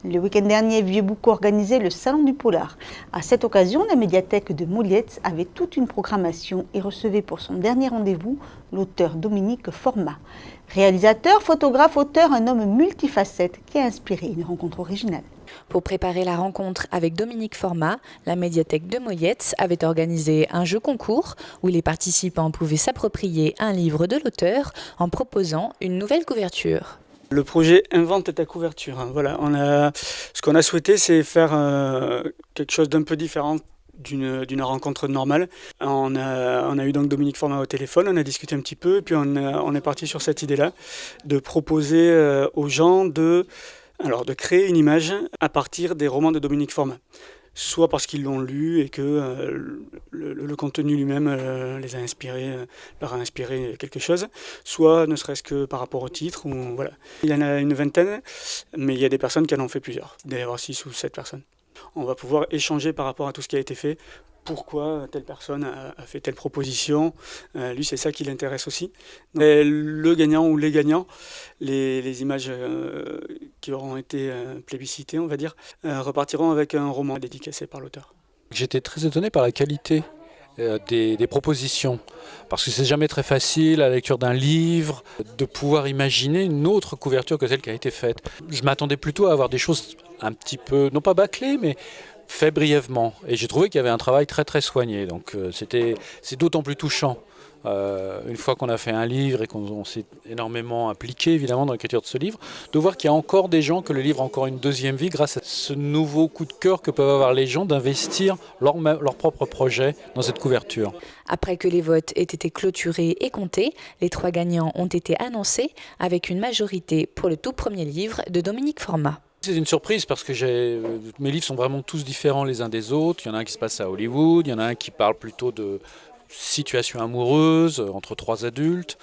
Le week-end dernier, Vieux-Boucau organisait le Salon du Polar. À cette occasion, la médiathèque de Molietz avait toute une programmation et recevait pour son dernier rendez-vous l'auteur Dominique Format. Réalisateur, photographe, auteur, un homme multifacette qui a inspiré une rencontre originale. Pour préparer la rencontre avec Dominique Format, la médiathèque de Molietz avait organisé un jeu concours où les participants pouvaient s'approprier un livre de l'auteur en proposant une nouvelle couverture. Le projet Invente ta couverture. Voilà, ce qu'on a souhaité, c'est faire quelque chose d'un peu différent d'une rencontre normale. On a eu donc Dominique Format au téléphone, on a discuté un petit peu, et puis on est parti sur cette idée-là, de proposer aux gens de créer une image à partir des romans de Dominique Format. Soit parce qu'ils l'ont lu et que le contenu lui-même leur a inspiré quelque chose, soit ne serait-ce que par rapport au titre. Voilà. Il y en a une vingtaine, mais il y a des personnes qui en ont fait plusieurs. Il doit y avoir 6 ou 7 personnes. On va pouvoir échanger par rapport à tout ce qui a été fait. Pourquoi telle personne a fait telle proposition. Lui, c'est ça qui l'intéresse aussi. Et le gagnant ou les gagnants, les images qui auront été plébiscitées, on va dire, repartiront avec un roman dédicacé par l'auteur. J'étais très étonné par la qualité des propositions, parce que c'est jamais très facile à la lecture d'un livre de pouvoir imaginer une autre couverture que celle qui a été faite. Je m'attendais plutôt à avoir des choses un petit peu, non pas bâclées, mais fait brièvement, et j'ai trouvé qu'il y avait un travail très très soigné, donc c'est d'autant plus touchant une fois qu'on a fait un livre et qu'on s'est énormément impliqué évidemment dans l'écriture de ce livre, de voir qu'il y a encore des gens, que le livre a encore une deuxième vie grâce à ce nouveau coup de cœur que peuvent avoir les gens d'investir leur propre projet dans cette couverture. Après que les votes aient été clôturés et comptés, les 3 gagnants ont été annoncés avec une majorité pour le tout premier livre de Dominique Format. C'est une surprise parce que mes livres sont vraiment tous différents les uns des autres. Il y en a un qui se passe à Hollywood, il y en a un qui parle plutôt de situation amoureuse entre 3 adultes,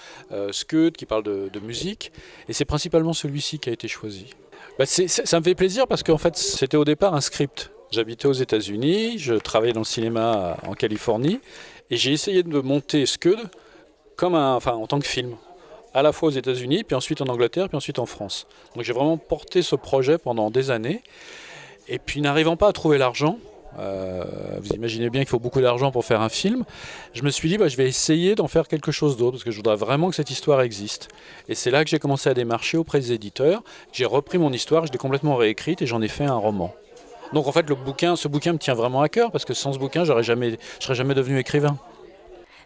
Scud qui parle de musique, et c'est principalement celui-ci qui a été choisi. Ça me fait plaisir parce qu'en fait c'était au départ un script. J'habitais aux États-Unis, je travaillais dans le cinéma en Californie, et j'ai essayé de monter Scud en tant que film, à la fois aux États-Unis, puis ensuite en Angleterre, puis ensuite en France. Donc j'ai vraiment porté ce projet pendant des années, et puis n'arrivant pas à trouver l'argent, vous imaginez bien qu'il faut beaucoup d'argent pour faire un film, je me suis dit je vais essayer d'en faire quelque chose d'autre, parce que je voudrais vraiment que cette histoire existe. Et c'est là que j'ai commencé à démarcher auprès des éditeurs, j'ai repris mon histoire, je l'ai complètement réécrite et j'en ai fait un roman. Donc en fait ce bouquin me tient vraiment à cœur, parce que sans ce bouquin je serais jamais devenu écrivain.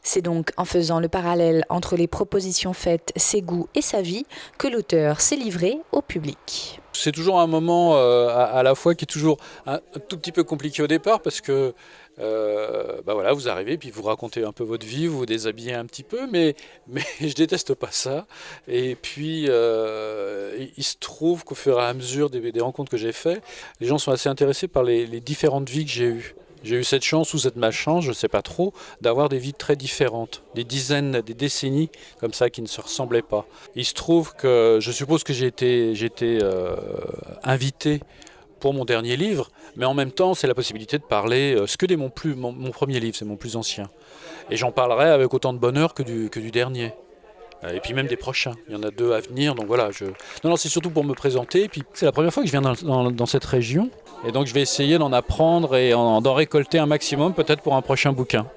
C'est donc en faisant le parallèle entre les propositions faites, ses goûts et sa vie, que l'auteur s'est livré au public. C'est toujours un moment à la fois qui est toujours un tout petit peu compliqué au départ, parce que vous arrivez puis vous racontez un peu votre vie, vous vous déshabillez un petit peu, mais je déteste pas ça. Et puis il se trouve qu'au fur et à mesure des rencontres que j'ai faites, les gens sont assez intéressés par les différentes vies que j'ai eues. J'ai eu cette chance ou cette malchance, je ne sais pas trop, d'avoir des vies très différentes, des dizaines, des décennies comme ça qui ne se ressemblaient pas. Il se trouve que, je suppose que j'ai été invité pour mon dernier livre, mais en même temps c'est la possibilité de parler, mon premier livre, c'est mon plus ancien. Et j'en parlerai avec autant de bonheur que du dernier. Et puis même des prochains, il y en a 2 à venir, donc voilà. Non, c'est surtout pour me présenter, et puis c'est la première fois que je viens dans cette région, et donc je vais essayer d'en apprendre et d'en récolter un maximum, peut-être pour un prochain bouquin.